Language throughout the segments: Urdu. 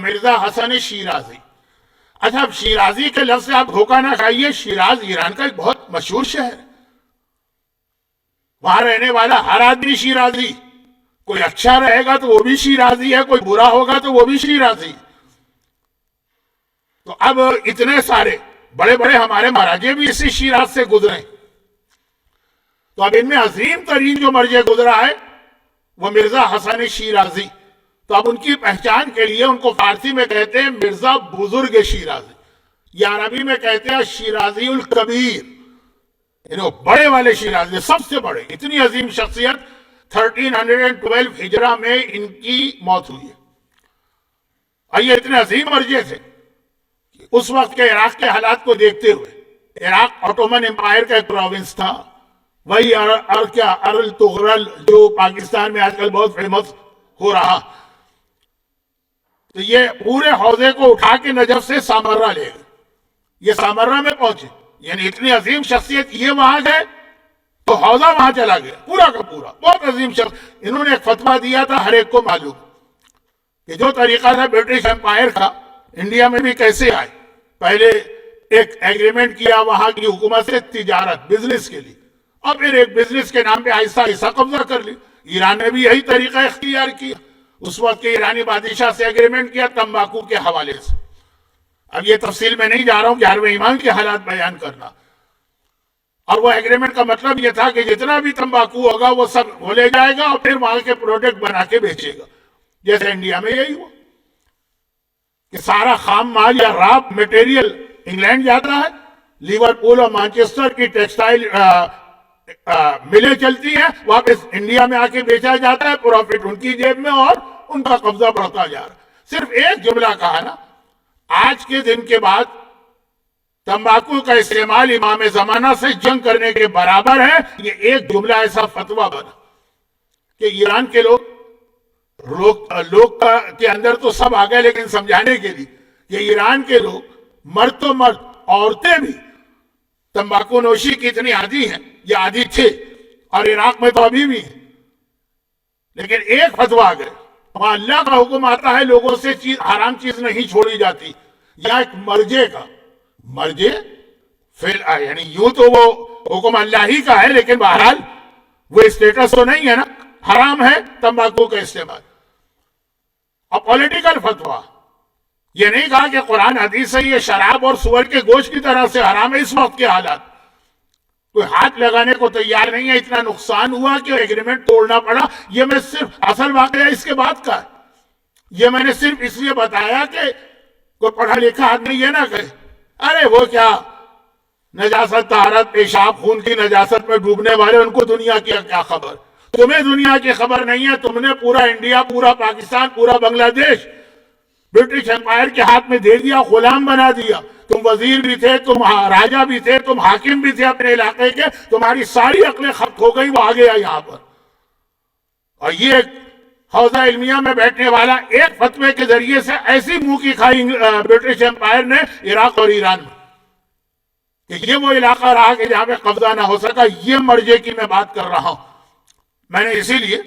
مرزا حسن شیرازی. اچھا اب شیرازی کے لفظ سے آپ دھوکہ نہ کھائیے، شیراز ایران کا ایک بہت مشہور شہر ہے، وہاں رہنے والا ہر آدمی شیرازی، کوئی اچھا رہے گا تو وہ بھی شیرازی ہے، کوئی برا ہوگا تو وہ بھی شیرازی. تو اب اتنے سارے بڑے بڑے ہمارے مہاراجے بھی اسی شیراز سے گزرے، تو اب ان میں عظیم ترین جو مرجع گزرا ہے وہ مرزا حسن شیرازی. تو اب ان کی پہچان کے لیے ان کو فارسی میں کہتے ہیں مرزا بزرگ شیرازی، یا عربی میں کہتے ہیں شیرازی الکبیر، یعنی بڑے والے شیرازی، سب سے بڑے. اتنی عظیم شخصیت 1312 ہجرہ میں ان کی موت ہوئی ہے. اور یہ اتنے عظیم مرجع تھے کہ اس وقت کے عراق کے حالات کو دیکھتے ہوئے، عراق اوٹومن امپائر کا ایک پروونس تھا، وہی ارل تغرل جو پاکستان میں آج کل بہت فیمس ہو رہا، تو یہ پورے حوزے کو اٹھا کے نجف سے سامرہ لے گئے، یہ سامرہ میں پہنچے. یعنی اتنی عظیم شخصیت یہ وہاں گئے تو حوزہ وہاں چلا گیا پورا کا پورا. بہت عظیم شخص. انہوں نے ایک فتویٰ دیا تھا، ہر ایک کو معلوم کہ جو طریقہ تھا برٹش امپائر کا انڈیا میں بھی کیسے آئے. پہلے ایک ایگریمنٹ کیا وہاں کی حکومت سے تجارت بزنس کے لیے، اور پھر ایک بزنس کے نام پہ آہستہ آہستہ قبضہ کر لی. ایران نے بھی یہی طریقہ اختیار کیا، اس وقت کے ایرانی بادشاہ سے ایگریمنٹ کیا تمباکو کے حوالے سے. اب یہ تفصیل میں نہیں جا رہا ہوں، 11ویں ایمان کے حالات بیان کرنا. اور وہ ایگریمنٹ کا مطلب یہ تھا کہ جتنا بھی تمباکو ہوگا وہ سب وہ لے جائے گا اور پھر وہاں کے پروڈکٹ بنا کے بیچے گا. جیسے انڈیا میں یہی ہوا کہ سارا خام مال یا را میٹیریل انگلینڈ جاتا ہے، لیورپول اور مانچسٹر کی ٹیکسٹائل ملیں چلتی ہیں، واپس انڈیا میں آ کے بیچا جاتا ہے، پروفٹ ان کی جیب میں اور ان کا قبضہ بڑھتا جا رہا. صرف ایک جملہ کہا نا، آج کے دن کے بعد تمباکو کا استعمال امام زمانہ سے جنگ کرنے کے برابر ہے. یہ ایک جملہ ایسا فتویٰ بنا کہ ایران کے لوگ کے اندر تو سب آ گئے، لیکن سمجھانے کے لیے کہ ایران کے لوگ مرد تو مرد، عورتیں بھی تمباکو نوشی کی اتنی عادی ہیں، یہ عادی تھے، اور عراق میں تو ابھی بھی ہیں. لیکن ایک فتویٰ آ گئے، وہاں اللہ کا حکم آتا ہے لوگوں سے حرام چیز نہیں چھوڑی جاتی، یا ایک مرجے کا یعنی یوں تو وہ حکم اللہ ہی کا ہے، لیکن بہرحال وہ اسٹیٹس تو نہیں ہے نا، حرام ہے تمباکو کا استعمال. اور پولیٹیکل فتویٰ یہ نہیں کہا کہ قرآن حدیث سے یہ شراب اور سور کے گوشت کی طرح سے حرام ہے. اس وقت کے حالات کوئی ہاتھ لگانے کو تیار نہیں ہے، اتنا نقصان ہوا کہ ایگریمنٹ توڑنا پڑا. یہ میں صرف اصل واقعہ اس کے بعد کا ہے، یہ میں نے صرف اس لیے بتایا کہ کوئی پڑھا لکھا آدمی یہ نہ کہے ارے وہ کیا نجاست طہارت پیشاب خون کی نجاست میں ڈوبنے والے، ان کو دنیا کی کیا خبر. تمہیں دنیا کی خبر نہیں ہے، تم نے پورا انڈیا، پورا پاکستان، پورا بنگلہ دیش برٹش امپائر کے ہاتھ میں دے دیا، غلام بنا دیا. تم وزیر بھی تھے، تم راجہ بھی تھے، تم حاکم بھی تھے اپنے علاقے کے، تمہاری ساری عقلیں ختم ہو گئی، وہ آ گیا یہاں پر. اور یہ حوزہ علمیہ میں بیٹھنے والا ایک فتوے کے ذریعے سے ایسی منہ کی کھائی برٹش امپائر نے عراق اور ایران میں کہ یہ وہ علاقہ رہا کہ جہاں پہ قبضہ نہ ہو سکا. یہ مرجے کی میں بات کر رہا ہوں. میں نے اسی لیے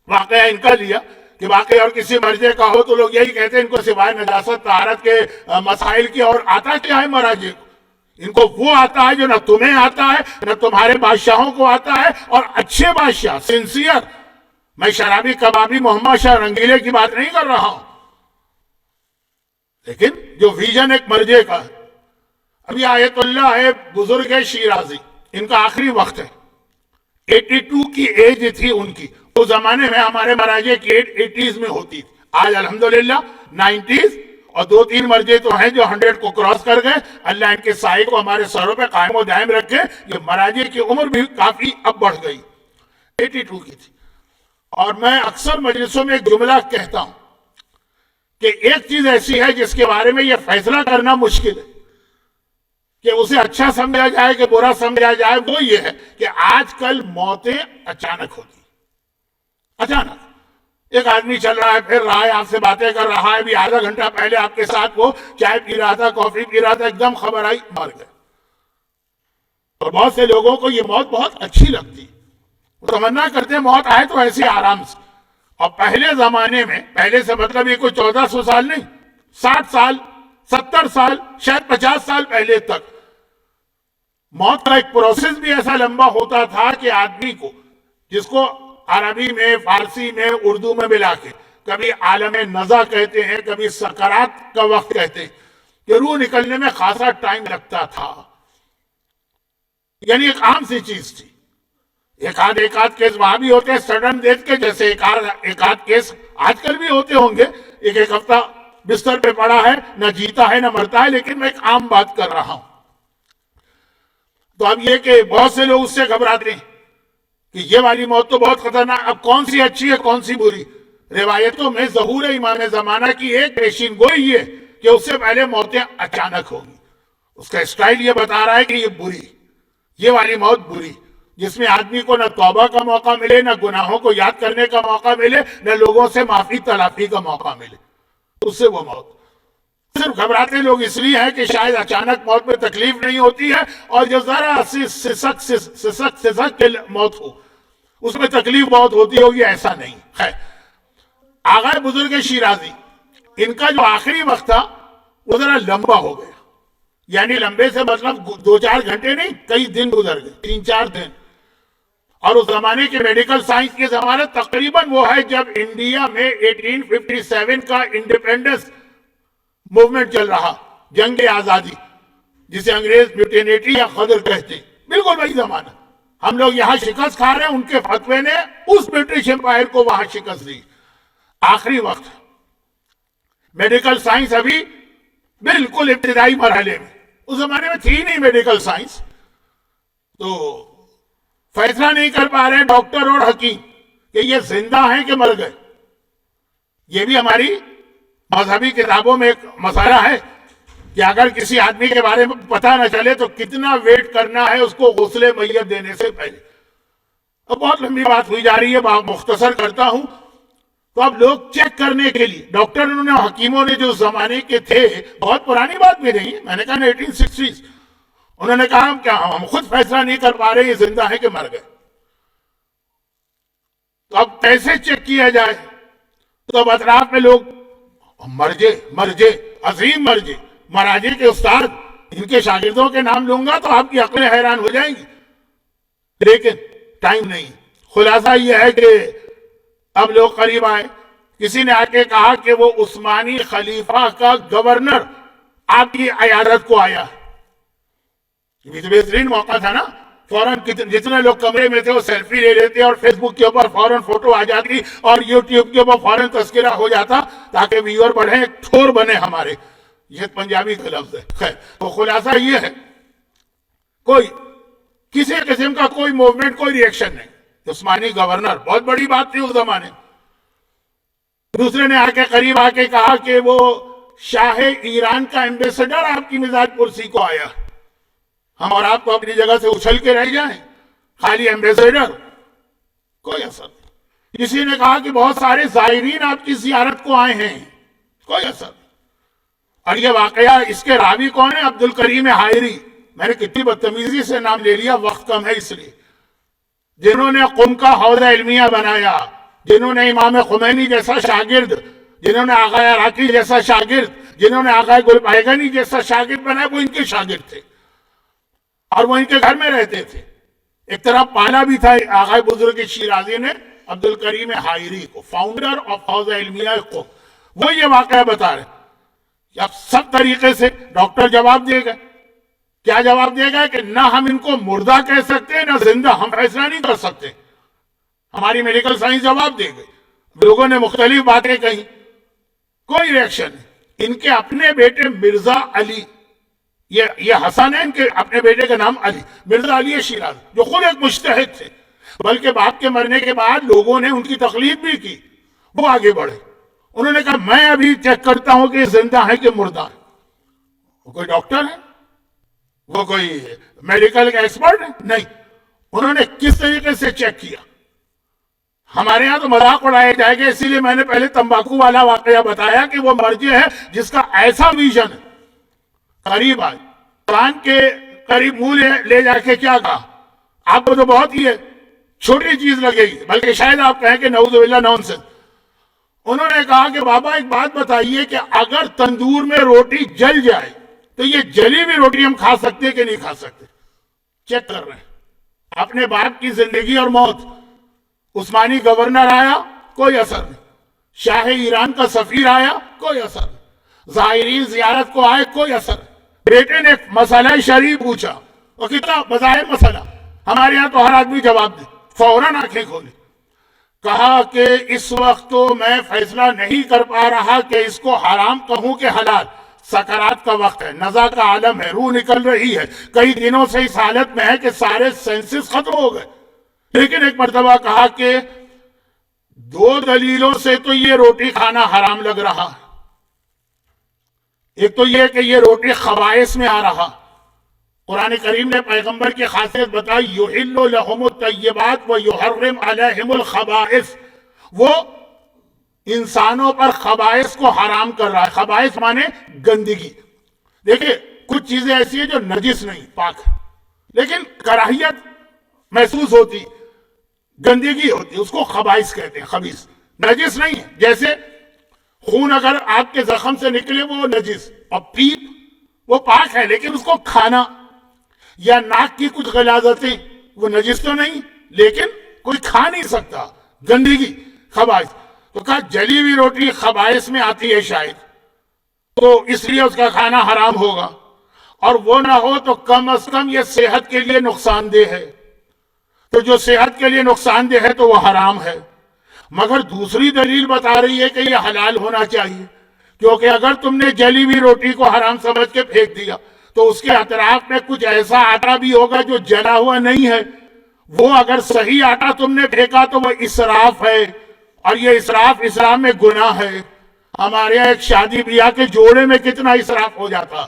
واقعہ ان کا لیا کہ واقعی اور کسی مرجے کا ہو تو لوگ یہی کہتے ہیں ان کو سوائے نجاست طہارت کے مسائل کی اور آتا کیا ہے مراجع کو. ان کو وہ آتا ہے جو نہ تمہیں آتا ہے نہ تمہارے بادشاہوں کو آتا ہے. اور اچھے بادشاہ سنسیئر، میں شرابی کبابی محمد شاہ رنگیلے کی بات نہیں کر رہا ہوں، لیکن جو ویژن ایک مرجع کا ہے. ابھی آیت اللہ ہے بزرگ شیرازی، ان کا آخری وقت ہے، 82 کی ایج تھی ان کی. اس زمانے میں ہمارے مراجع کی ایج 80s میں ہوتی تھی، آج الحمدللہ 90s، اور 2-3 مرجع تو ہیں جو 100 کو کراس کر گئے. اللہ ان کے سائے کو ہمارے سروں پہ قائم و دائم رکھے. یہ مراجع کی عمر بھی کافی اب بڑھ گئی، 82 کی تھی. اور میں اکثر مجلسوں میں ایک جملہ کہتا ہوں کہ ایک چیز ایسی ہے جس کے بارے میں یہ فیصلہ کرنا مشکل ہے کہ اسے اچھا سمجھا جائے کہ برا سمجھا جائے. وہ یہ ہے کہ آج کل موتیں اچانک ہوتی، اچانک ایک آدمی چل رہا ہے، پھر رہا ہے، آپ سے باتیں کر رہا ہے، بھی آدھا گھنٹہ پہلے آپ کے ساتھ وہ چائے پی رہا تھا، کافی پی رہا تھا، ایک دم خبر آئی مر گئے. اور بہت سے لوگوں کو یہ موت بہت اچھی لگتی، وہ تمنا کرتے ہیں موت آئے تو ایسے آرام سے. اور پہلے زمانے میں، پہلے سے مطلب یہ کوئی 1400 سال نہیں، 60 سال، 70 سال، شاید 50 سال پہلے تک موت کا ایک پروسیس بھی ایسا لمبا ہوتا تھا کہ آدمی کو، جس کو عربی میں، فارسی میں، اردو میں ملا کے کبھی عالم نزع کہتے ہیں، کبھی سکرات کا وقت کہتے ہیں، کہ روح نکلنے میں خاصا ٹائم لگتا تھا. یعنی ایک عام سی چیز تھی. ایک آدھ کیس وہاں بھی ہوتے ہیں سڈن ڈیتھ کے، جیسے ایک آدھ کیس آج کل بھی ہوتے ہوں گے. ایک ہفتہ بستر پہ پڑا ہے، نہ جیتا ہے نہ مرتا ہے، لیکن میں ایک عام بات کر رہا ہوں. تو اب یہ کہ بہت سے لوگ اس سے گھبراتے ہیں کہ یہ والی موت تو بہت خطرناک، اب کون سی اچھی ہے کون سی بری. روایتوں میں ظہور امام زمانہ کی ایک پیشین گوئی یہ کہ اس سے پہلے موتیں اچانک ہوگی. اس کا اسٹائل یہ بتا رہا ہے کہ یہ بری، یہ والی موت بری، جس میں آدمی کو نہ توبہ کا موقع ملے، نہ گناہوں کو یاد کرنے کا موقع ملے، نہ لوگوں سے معافی تلافی کا موقع ملے. اس سے وہ موت، صرف گھبراتے لوگ اس لیے ہیں کہ شاید اچانک موت میں تکلیف نہیں ہوتی ہے، اور جو ذرا سسک کے موت ہو اس میں تکلیف بہت ہوتی ہوگی، ایسا نہیں. خیر، آغا بزرگ شیرازی، ان کا جو آخری وقت تھا وہ ذرا لمبا ہو گیا. یعنی لمبے سے مطلب 2-4 گھنٹے نہیں، کئی دن گزر گئے، 3-4 دن. اور اس زمانے کے میڈیکل سائنس کی ضمانت تقریباً وہ ہے جب انڈیا میں 1857 کا انڈیپینڈنس موومنٹ چل رہا، جنگ آزادی، جسے انگریز میوٹینیٹی یا غدر کہتے ہیں. بالکل وہی زمانہ. ہم لوگ یہاں شکست کھا رہے ہیں، ان کے فتوے نے اس برٹش امپائر کو وہاں شکست دی. آخری وقت، میڈیکل سائنس ابھی بالکل ابتدائی مرحلے میں. اس زمانے میں تھی نہیں میڈیکل سائنس، تو فیصلہ نہیں کر پا رہے ڈاکٹر اور حکیم کہ یہ زندہ ہیں کہ مر گئے. یہ بھی ہماری مذہبی کتابوں میں ایک مسئلہ ہے کہ اگر کسی آدمی کے بارے میں پتہ نہ چلے تو کتنا ویٹ کرنا ہے اس کو غسل میت دینے سے پہلے. اب بہت لمبی بات ہوئی جا رہی ہے، مختصر کرتا ہوں. تو اب لوگ چیک کرنے کے لیے ڈاکٹروں نے، حکیموں نے جو زمانے کے تھے، بہت پرانی بات بھی نہیں، میں نے کہا 1860s، انہوں نے کہا کیا ہم خود فیصلہ نہیں کر پا رہے یہ زندہ ہے کہ مر گئے. تو اب کیسے چیک کیا جائے؟ تو اب اطراف میں لوگ مرجے عظیم مرجے مراجع کے استاد، ان کے شاگردوں کے نام لوں گا تو آپ کی عقلیں حیران ہو جائیں گی، لیکن ٹائم نہیں. خلاصہ یہ ہے کہ اب لوگ قریب آئے. کسی نے آ کے کہا کہ وہ عثمانی خلیفہ کا گورنر آپ کی عیادت کو آیا. یہ بہترین موقع تھا نا، فوراً جتنے لوگ کمرے میں تھے وہ سیلفی لے لیتے اور فیس بک کے اوپر فوراً فوٹو آ جاتی اور یوٹیوب کے اوپر فوراً تذکرہ ہو جاتا تاکہ ویور بڑھیں، ٹھور بنے ہمارے. یہ پنجابی کا لفظ ہے. خیر، تو خلاصہ یہ ہے کوئی کسی قسم کا کوئی موومنٹ، کوئی ریئیکشن نہیں. عثمانی گورنر بہت بڑی بات تھی اس زمانے. دوسرے نے آ کے قریب آ کے کہا کہ وہ شاہ ایران کا ایمبیسڈر آپ کی مزاج پرسی کو آیا. ہم اور آپ کو اپنی جگہ سے اچھل کے رہ جائیں، خالی ایمبیسڈر، کوئی اثر نہیں. کسی نے کہا کہ بہت سارے زائرین آپ کی زیارت کو آئے ہیں، کوئی اثر نہیں. اور یہ واقعہ، اس کے راوی کون ہے؟ عبد الکریم حائری. میں نے کتنی بدتمیزی سے نام لے لیا، وقت کم ہے اس لیے. جنہوں نے قم کا حوضہ علمیہ بنایا، جنہوں نے امام خمینی جیسا شاگرد، جنہوں نے آغا عراقی جیسا شاگرد، جنہوں نے آغا گل بیگانی جیسا شاگرد بنایا، وہ ان کے شاگرد تھے اور وہ ان کے گھر میں رہتے تھے. ایک طرح پالا بھی تھا آغا بزرگ شیرازی نے عبد الکریم حائری کو، فاؤنڈر آف حوضہ علمیہ کو. وہ یہ واقعہ بتا رہے. اب سب طریقے سے ڈاکٹر جواب دے گا. کیا جواب دے گا؟ کہ نہ ہم ان کو مردہ کہہ سکتے نہ زندہ، ہم فیصلہ نہیں کر سکتے. ہماری میڈیکل سائنس جواب دے گئی. لوگوں نے مختلف باتیں کہیں، کوئی ریئیکشن نہیں. ان کے اپنے بیٹے مرزا علی، یہ حسن ہے ان کے اپنے بیٹے کا نام علی، مرزا علی شیراز، جو خود ایک مجتہد تھے، بلکہ باپ کے مرنے کے بعد لوگوں نے ان کی تقلید بھی کی. وہ آگے بڑھے، انہوں نے کہا میں ابھی چیک کرتا ہوں کہ یہ زندہ ہے کہ مردہ ہے. وہ کوئی ڈاکٹر ہے؟ وہ کوئی میڈیکل کا ایکسپرٹ ہے؟ نہیں. انہوں نے کس طریقے سے چیک کیا؟ ہمارے ہاں تو مذاق اڑائے جائے گا، اسی لیے میں نے پہلے تمباکو والا واقعہ بتایا کہ وہ مرجع ہے جس کا ایسا ویژن ہے. قریب آئے، قرآن کے قریب منہ لے جا کے کیا کہا؟ آپ کو تو بہت ہی ہے چھوٹی چیز لگے گی، بلکہ شاید آپ کہیں کہ نعوذ باللہ نانسنس. انہوں نے کہا کہ بابا ایک بات بتائیے کہ اگر تندور میں روٹی جل جائے تو یہ جلی ہوئی روٹی ہم کھا سکتے کہ نہیں کھا سکتے؟ چیک کر رہے ہیں اپنے باپ کی زندگی اور موت. عثمانی گورنر آیا کوئی اثر نہیں, شاہ ایران کا سفیر آیا کوئی اثر نہیں, زائرین زیارت کو آئے کوئی اثر نہیں. بیٹے نے مسئلہ شرعی پوچھا اور کتنا بظاہر مسئلہ, ہمارے یہاں تو ہر آدمی جواب دے, فوراً آنکھیں کھولی, کہا کہ اس وقت تو میں فیصلہ نہیں کر پا رہا کہ اس کو حرام کہوں کہ حلال. سکرات کا وقت ہے, نزا کا عالم ہے, روح نکل رہی ہے, کئی دنوں سے اس حالت میں ہے کہ سارے سینسز ختم ہو گئے. لیکن ایک مرتبہ کہا کہ 2 دلیلوں سے تو یہ روٹی کھانا حرام لگ رہا ہے. ایک تو یہ کہ یہ روٹی خبائث میں آ رہا. قرآن کریم نے پیغمبر کی خاصیت بتائی, یحل لہم الطیبات ویحرم علیہم الخبائث, وہ انسانوں پر خبائث کو حرام کر رہا ہے. خبائث مانے گندگی. دیکھیں کچھ چیزیں ایسی ہیں جو نجس نہیں, پاک ہے, لیکن کراہیت محسوس ہوتی, گندگی ہوتی, اس کو خبائث کہتے ہیں. خبیث نجس نہیں ہے, جیسے خون اگر آپ کے زخم سے نکلے وہ نجس, اور پیپ وہ پاک ہے, لیکن اس کو کھانا, یا ناک کی کچھ غلاظتیں وہ نجس تو نہیں لیکن کوئی کھا نہیں سکتا, گندگی, خبائث. تو کہا جلی ہوئی روٹی خبائث میں آتی ہے شاید, تو اس لیے اس کا کھانا حرام ہوگا, اور وہ نہ ہو تو کم از کم یہ صحت کے لیے نقصان دہ ہے, تو جو صحت کے لیے نقصان دہ ہے تو وہ حرام ہے. مگر دوسری دلیل بتا رہی ہے کہ یہ حلال ہونا چاہیے, کیونکہ اگر تم نے جلی ہوئی روٹی کو حرام سمجھ کے پھینک دیا تو اس کے اطراف میں کچھ ایسا آٹا بھی ہوگا جو جلا ہوا نہیں ہے, وہ اگر صحیح آٹا تم نے پھینکا تو وہ اسراف ہے, اور یہ اسراف اسلام میں گناہ ہے. ہمارے یہاں ایک شادی بیاہ کے جوڑے میں کتنا اسراف ہو جاتا,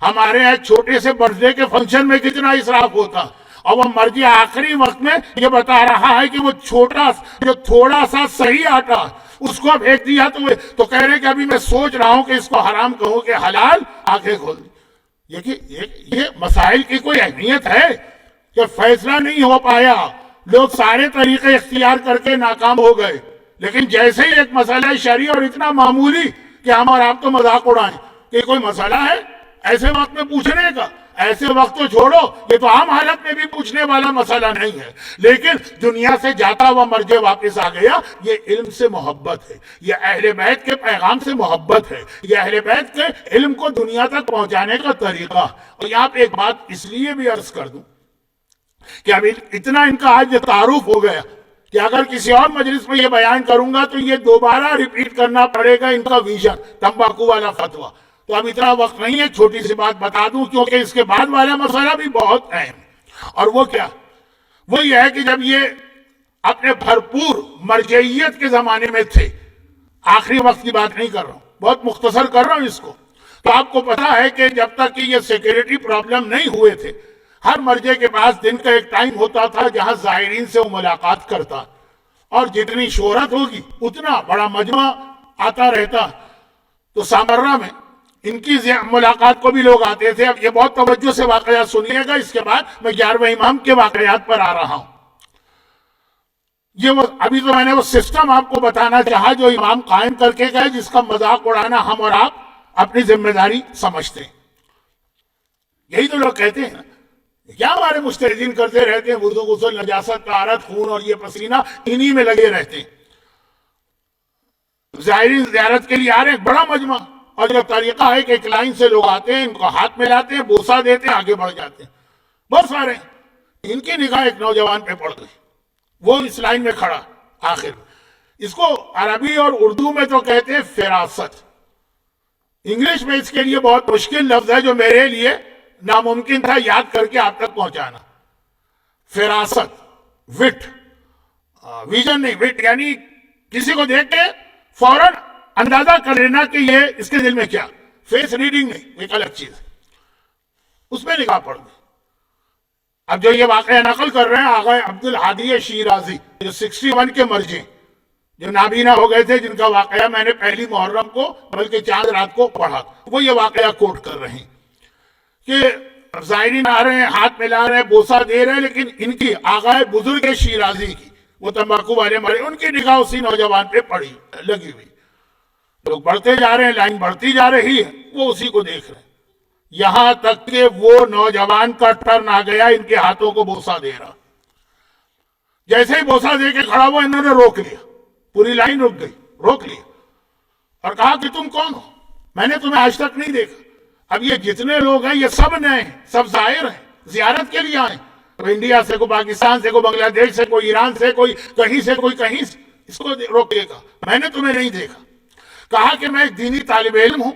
ہمارے یہاں ایک چھوٹے سے برتھ ڈے کے فنکشن میں کتنا اسراف ہوتا, اور وہ مرضی آخری وقت میں یہ بتا رہا ہے کہ وہ چھوٹا جو تھوڑا سا صحیح آٹا اس کو پھینک دیا تو کہہ رہے کہ ابھی میں سوچ رہا ہوں کہ اس کو حرام کہوں کہ حلال, آنکھیں کھول دی. یہ مسائل کی کوئی اہمیت ہے کہ فیصلہ نہیں ہو پایا, لوگ سارے طریقے اختیار کر کے ناکام ہو گئے, لیکن جیسے ہی ایک مسئلہ شرعی اور اتنا معمولی کہ ہم اور آپ تو مذاق اڑائیں کہ کوئی مسئلہ ہے ایسے وقت میں پوچھنے کا, ایسے وقت تو چھوڑو, یہ تو عام حالت میں بھی پوچھنے والا مسئلہ نہیں ہے, لیکن دنیا سے جاتا ہوا مرجع واپس آ گیا. یہ علم سے محبت ہے, یہ اہل بیت کے پیغام سے محبت ہے, یہ اہل بیت کے علم کو دنیا تک پہنچانے کا طریقہ. اور یہاں پہ ایک بات اس لیے بھی عرض کر دوں کہ اب اتنا ان کا آج یہ تعارف ہو گیا کہ اگر کسی اور مجلس میں یہ بیان کروں گا تو یہ دوبارہ ریپیٹ کرنا پڑے گا ان کا ویژن, تمباکو والا فتویٰ. تو اب اتنا وقت نہیں ہے, چھوٹی سی بات بتا دوں کیونکہ اس کے بعد والا مسئلہ بھی بہت اہم. اور وہ کیا, وہ یہ ہے کہ جب یہ اپنے بھرپور مرجعیت کے زمانے میں تھے, آخری وقت کی بات نہیں کر رہا ہوں, بہت مختصر کر رہا ہوں اس کو, تو آپ کو پتا ہے کہ جب تک کہ یہ سیکیورٹی پرابلم نہیں ہوئے تھے, ہر مرجع کے پاس دن کا ایک ٹائم ہوتا تھا جہاں زائرین سے وہ ملاقات کرتا, اور جتنی شہرت ہوگی اتنا بڑا مجمع آتا رہتا. تو سامرہ میں ان کی ملاقات کو بھی لوگ آتے تھے. اب یہ بہت توجہ سے واقعات سنیے گا, اس کے بعد میں 11ویں امام کے واقعات پر آ رہا ہوں. ابھی تو میں نے وہ سسٹم آپ کو بتانا چاہا جو امام قائم کر کے گئے, جس کا مذاق اڑانا ہم اور آپ اپنی ذمہ داری سمجھتے ہیں. یہی تو لوگ کہتے ہیں کیا ہمارے مجتہدین کرتے رہتے ہیں, وضو غسل نجاست طہارت خون اور یہ پسینہ انہی میں لگے رہتے ہیں. زائرین زیارت کے لیے آ رہے ہیں, بڑا مجمع, اور جو طریقہ ہے کہ ایک لائن سے لوگ آتے ہیں, ان کو ہاتھ ملاتے ہیں, بوسہ دیتے ہیں, آگے بڑھ جاتے ہیں. بہت سارے ان کی نگاہ ایک نوجوان پہ پڑ گئی, وہ اس لائن میں کھڑا. آخر اس کو عربی اور اردو میں تو کہتے ہیں فراست, انگلش میں اس کے لیے بہت مشکل لفظ ہے جو میرے لیے ناممکن تھا یاد کر کے آپ تک پہنچانا. فراست, وٹ, ویژن نہیں, وٹ یعنی کسی کو دیکھ کے فوراً اندازہ کر لینا کہ یہ اس کے دل میں کیا, فیس ریڈنگ نہیں, ایک الگ چیز ہے. اس میں نگاہ پڑ گئی. اب جو یہ واقعہ نقل کر رہے ہیں آغا عبدالہادی شیرازی, جو 61 کے مرجع, جو نابینا ہو گئے تھے, جن کا واقعہ میں نے پہلی محرم کو بلکہ چاند رات کو پڑھا, وہ یہ واقعہ کوٹ کر رہے ہیں کہ زائرین آ رہے ہیں, ہاتھ ملا رہے ہیں, بوسہ دے رہے ہیں, لیکن ان کی آغا بزرگ شیرازی کی, وہ تمباکو والے مرے, ان کی نگاہ اسی نوجوان پہ پڑی لگی ہوئی. لوگ بڑھتے جا رہے ہیں, لائن بڑھتی جا رہی ہے, وہ اسی کو دیکھ رہے ہیں. یہاں تک کہ وہ نوجوان کا ٹرن آ گیا, ان کے ہاتھوں کو بوسہ دے رہا. جیسے ہی بوسہ دے کے کھڑا ہوا, انہوں نے روک لیا, پوری لائن رک گئی, روک لیا اور کہا کہ تم کون ہو, میں نے تمہیں آج تک نہیں دیکھا. اب یہ جتنے لوگ ہیں یہ سب نئے ہیں, سب زائر ہیں, زیارت کے لیے آئے, کوئی انڈیا سے, کوئی پاکستان سے, کوئی بنگلہ دیش سے, کوئی ایران سے, کوئی کہیں سے, کوئی کہیں سے. اس کو روکے گا, میں نے تمہیں نہیں دیکھا. کہا کہ میں ایک دینی طالب علم ہوں,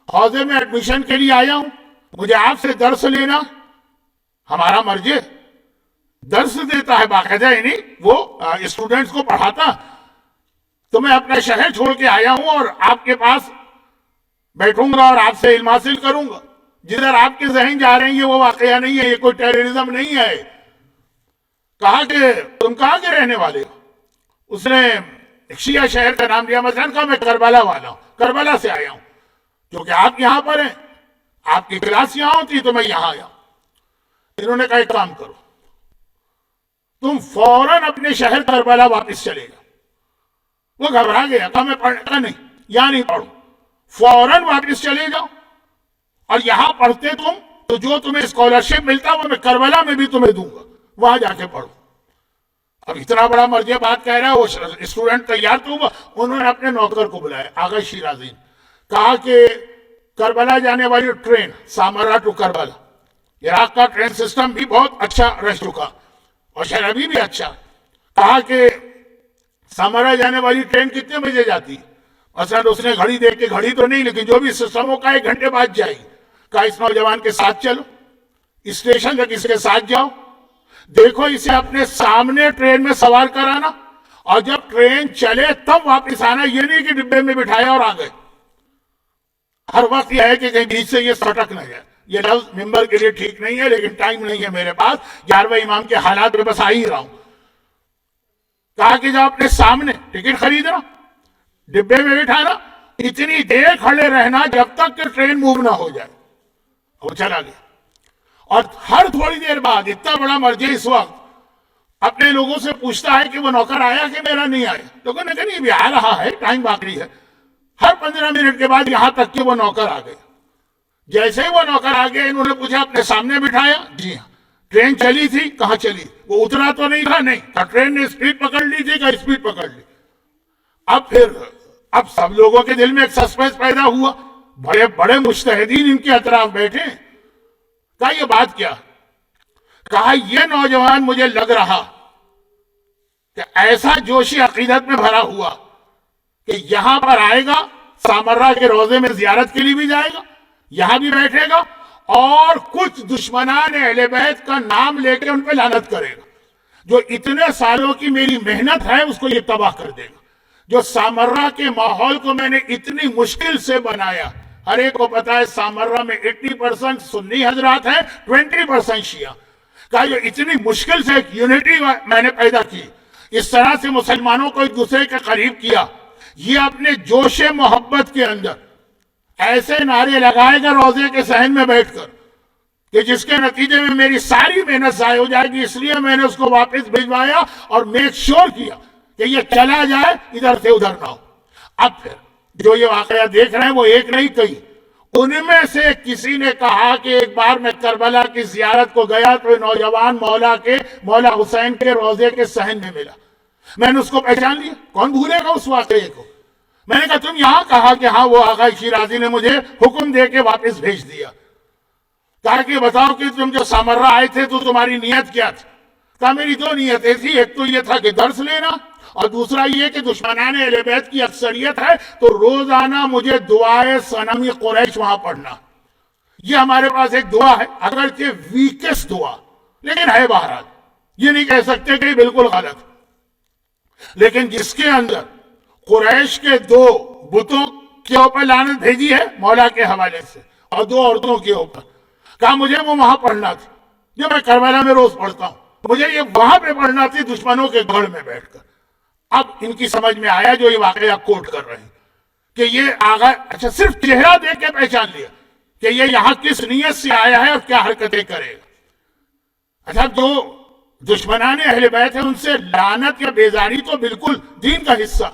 حوزے میں ایڈمیشن کے لیے آیا ہوں, مجھے آپ سے درس لینا. ہمارا مرجع درس دیتا ہے باقاعدہ, یعنی وہ اسٹوڈنٹس کو پڑھاتا. تو میں اپنا شہر چھوڑ کے آیا ہوں اور آپ کے پاس بیٹھوں گا اور آپ سے علم حاصل کروں گا. جدھر آپ کے ذہن جا رہے ہیں یہ وہ واقعہ نہیں ہے, یہ کوئی ٹیررزم نہیں ہے. کہا کہ تم کہاں کے رہنے والے ہو؟ اس نے شیعہ شہر کا نام لیا. مثلا کہا میں کربلا والا ہوں, کربلا سے آیا ہوں, کیونکہ آپ یہاں پر ہیں, آپ کی کلاس یہاں ہوتی تو میں یہاں آیا ہوں. انہوں نے کہا ایک کام کرو, تم فوراً اپنے شہر کربلا واپس چلے جاؤ. وہ گھبرا گیا, کہا میں پڑھتا نہیں, یہاں نہیں پڑھوں. فوراً واپس چلے جاؤ اور یہاں پڑھتے تم تو جو تمہیں اسکالرشپ ملتا وہ میں کربلا میں بھی تمہیں دوں گا, وہاں جا کے پڑھو. اب اتنا بڑا مرجع بات کہہ رہا ہے, وہ اسٹوڈنٹ تیار تو ہوا. انہوں نے اپنے نوکر کو بلایا, آغا شیرازی, کہا کہ کربلا جانے والی train Samarra to Karbala, Iraq کا ٹرین سسٹم بھی بہت اچھا رہ چکا اور شاید ابھی بھی اچھا. کہا کہ سامرا جانے والی ٹرین کتنے بجے جاتی ہے؟ مثلا اس نے گھڑی دیکھ کے, گھڑی تو نہیں لیکن جو بھی سسٹم ہو, کہا 1 گھنٹے بعد جائے گی. کہا اس نوجوان کے ساتھ چلو, اسٹیشن تک اس کے ساتھ جاؤ, دیکھو اسے اپنے سامنے ٹرین میں سوار کرانا, اور جب ٹرین چلے تب واپس آنا. یہ نہیں کہ ڈبے میں بٹھایا اور آ گئے. ہر وقت یہ ہے کہ کہیں بیچ سے یہ سٹک نہ جائے. یہ لفظ ممبر کے لیے ٹھیک نہیں ہے, لیکن ٹائم نہیں ہے میرے پاس, 11ویں امام کے حالات میں بس آ ہی رہا ہوں. کہا کہ جب اپنے سامنے ٹکٹ خریدنا, ڈبے میں بٹھانا, اتنی دیر کھڑے رہنا جب تک کہ ٹرین موو نہ ہو جائے. وہ چلا گیا. اور ہر تھوڑی دیر بعد اتنا بڑا مرجع اس وقت اپنے لوگوں سے پوچھتا ہے کہ وہ نوکر آیا کہ میرا نہیں آیا. لوگوں نے کہا نہیں ابھی آ رہا ہے, ٹائم باقی ہے. ہر 15 منٹ کے بعد یہاں تک کہ وہ نوکر آ گئے. جیسے ہی وہ نوکر آ گئے, انہوں نے پوچھا اپنے سامنے بٹھایا, جی ہاں. ٹرین چلی تھی؟ کہاں چلی؟ وہ اترا تو نہیں تھا؟ نہیں. کہا ٹرین نے اسپیڈ پکڑ لی تھی؟ کہا اسپیڈ پکڑ لی. اب سب لوگوں کے دل میں ایک سسپینس پیدا ہوا, بڑے بڑے مجتہدین ان کے اطراف بیٹھے. کہا یہ بات کیا؟ کہا یہ نوجوان مجھے لگ رہا کہ ایسا جوشی عقیدت میں بھرا ہوا کہ یہاں پر آئے گا, سامرا کے روزے میں زیارت کے لیے بھی جائے گا, یہاں بھی بیٹھے گا, اور کچھ دشمنان اہل بیت کا نام لے کے ان پہ لعنت کرے گا. جو اتنے سالوں کی میری محنت ہے اس کو یہ تباہ کر دے گا. جو سامرا کے ماحول کو میں نے اتنی مشکل سے بنایا, ہر ایک کو پتا ہے سامرا میں 80% سنی حضرات ہیں, 20% شیعہ. کہا جو اتنی مشکل سے ایک یونٹی میں نے پیدا کی, اس طرح سے مسلمانوں کو ایک دوسرے کے قریب کیا, یہ اپنے جوش محبت کے اندر ایسے نعرے لگائے گا روزے کے صحن میں بیٹھ کر کہ جس کے نتیجے میں میری ساری محنت ضائع ہو جائے گی. اس لیے میں نے اس کو واپس بھجوایا اور میک شور کیا کہ یہ چلا جائے, ادھر سے ادھر نہ ہو. اب پھر جو یہ واقعہ دیکھ رہے ہیں وہ ایک نہیں کئی. ان میں سے کسی نے کہا کہ ایک بار میں کربلا کی زیارت کو گیا تو نوجوان مولا حسین کے روزے کے صحن میں ملا. میں نے اس کو پہچان لیا, کون بھولے گا اس واقعے کو. میں نے کہا تم یہاں؟ کہا کہ ہاں, وہ آغا شیرازی نے مجھے حکم دے کے واپس بھیج دیا. کہا کہ بتاؤ کہ تم جو سامرا آئے تھے تو تمہاری نیت کیا تھی؟ کہا میری 2 نیتیں تھی, ایک تو یہ تھا کہ درس لینا, اور دوسرا یہ کہ دشمنان اہل بیت کی اکثریت ہے تو روزانہ مجھے دعائے صنمی قریش وہاں پڑھنا. یہ ہمارے پاس ایک دعا ہے, اگرچہ ویکسٹ دعا لیکن ہے. بہرحال یہ نہیں کہہ سکتے کہ بالکل غلط, لیکن جس کے اندر قریش کے 2 بتوں کے اوپر لعنت بھیجی ہے مولا کے حوالے سے, اور 2 عورتوں کے اوپر. کہا مجھے وہ وہاں پڑھنا تھا جو میں کربلا میں روز پڑھتا ہوں, مجھے یہ وہاں پہ پڑھنا تھی دشمنوں کے گڑھ میں بیٹھ کر. اب ان کی سمجھ میں آیا جو یہ واقعہ کوٹ کر رہے ہیں کہ یہ آغا, اچھا صرف چہرہ دیکھ کے پہچان لیا کہ یہ یہاں کس نیت سے آیا ہے اور کیا حرکتیں کرے گا. اچھا جو دشمنان اہل بیت ہیں ان سے لعنت یا بیزاری تو بالکل دین کا حصہ,